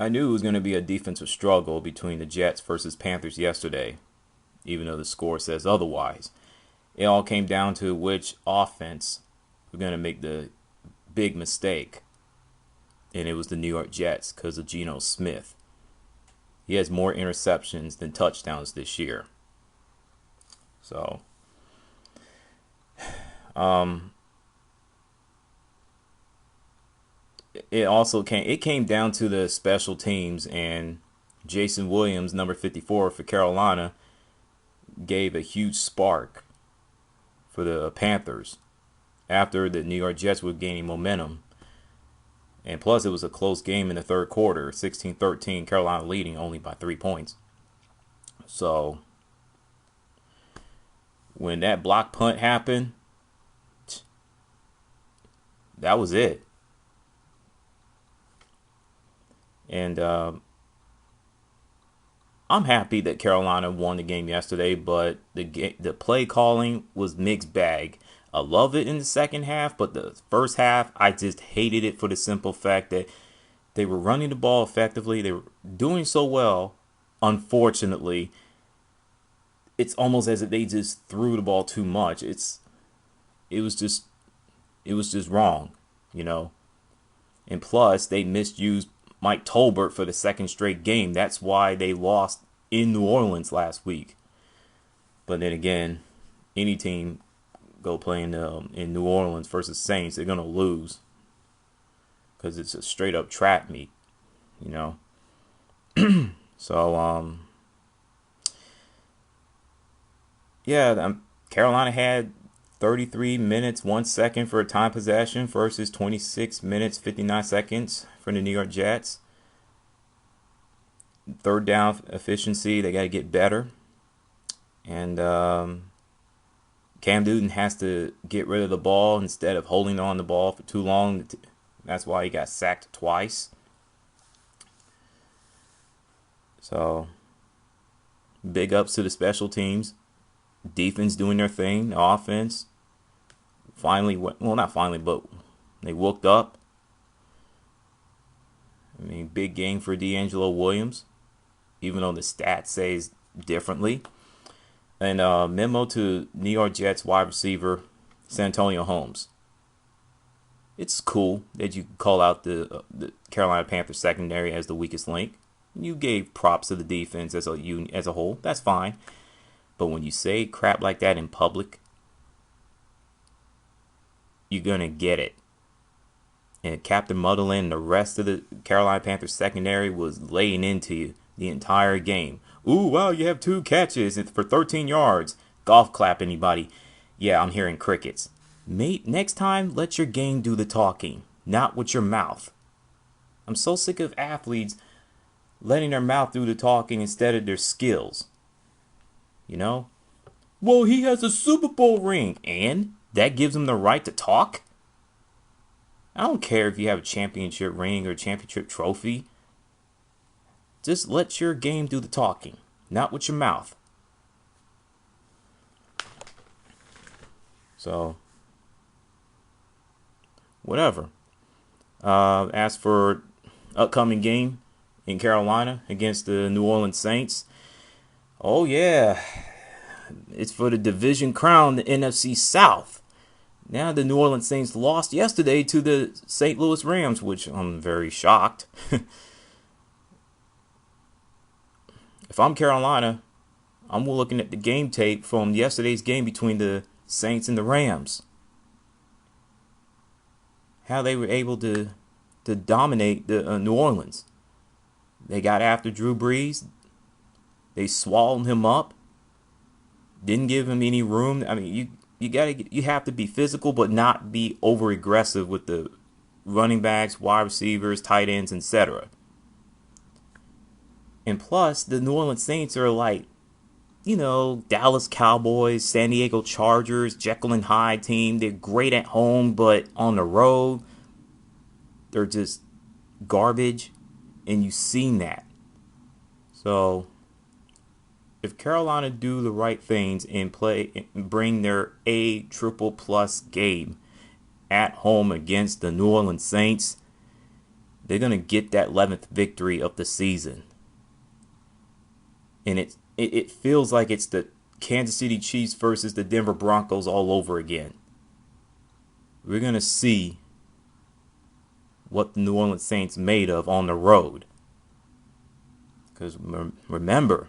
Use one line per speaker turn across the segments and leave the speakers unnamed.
I knew it was going to be a defensive struggle between the Jets versus Panthers yesterday, even though the score says otherwise. It all came down to which offense was going to make the big mistake, and it was the New York Jets because of Geno Smith. He has more interceptions than touchdowns this year. So, um, it came down to the special teams, and Jason Williams, number 54 for Carolina, gave a huge spark for the Panthers after the New York Jets were gaining momentum. And plus, it was a close game in the third quarter, 16-13, Carolina leading only by 3 points. So, when that block punt happened, that was it. And I'm happy that Carolina won the game yesterday, but the play calling was mixed bag. I love it in the second half, but the first half, I just hated it for the simple fact that they were running the ball effectively. They were doing so well. Unfortunately, it's almost as if they just threw the ball too much. It was just wrong, you know. And plus, they misused Mike Tolbert for the second straight game. That's why they lost in New Orleans last week. But then again, any team go play in New Orleans versus Saints, they're gonna lose because it's a straight up trap meet, you know. So yeah, Carolina had 33 minutes 1 second for a time possession versus 26 minutes 59 seconds for the New York Jets. Third down efficiency, they got to get better. And Cam Newton has to get rid of the ball instead of holding on the ball for too long. That's why he got sacked twice. So, big ups to the special teams. Defense doing their thing. The offense finally, well, not finally, but they woke up. I mean, big game for D'Angelo Williams, even though the stats says differently. And memo to New York Jets wide receiver Santonio Holmes. It's cool that you call out the Carolina Panthers secondary as the weakest link. You gave props to the defense as a whole. That's fine. But when you say crap like that in public, you're going to get it. And Captain Muddlin and the rest of the Carolina Panthers secondary was laying into you the entire game. Ooh, wow, you have 2 catches for 13 yards. Golf clap, anybody. Yeah, I'm hearing crickets. Mate, next time, let your game do the talking, not with your mouth. I'm so sick of athletes letting their mouth do the talking instead of their skills. You know? Well, he has a Super Bowl ring, and that gives him the right to talk? I don't care if you have a championship ring or a championship trophy. Just let your game do the talking, not with your mouth. So, whatever. As for upcoming game in Carolina against the New Orleans Saints, oh yeah, it's for the division crown, the NFC South. Now the New Orleans Saints lost yesterday to the St. Louis Rams, which I'm very shocked. If I'm Carolina, I'm looking at the game tape from yesterday's game between the Saints and the Rams. How they were able to dominate the New Orleans. They got after Drew Brees. They swallowed him up. Didn't give him any room. I mean, you have to be physical, but not be over aggressive with the running backs, wide receivers, tight ends, etc. And plus, the New Orleans Saints are like, you know, Dallas Cowboys, San Diego Chargers, Jekyll and Hyde team. They're great at home, but on the road, they're just garbage. And you've seen that. So, if Carolina do the right things and bring their A triple plus game at home against the New Orleans Saints, They're going to get that 11th victory of the season. And it feels like it's the Kansas City Chiefs versus the Denver Broncos all over again. We're going to see what the New Orleans Saints made of on the road. Because remember,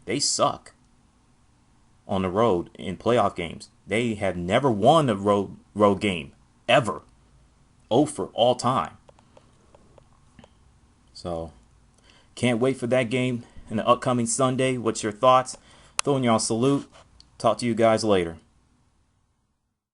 they suck on the road in playoff games. They have never won a road game, ever. 0 for all time. So, can't wait for that game in the upcoming Sunday. What's your thoughts? Throwing y'all a salute. Talk to you guys later.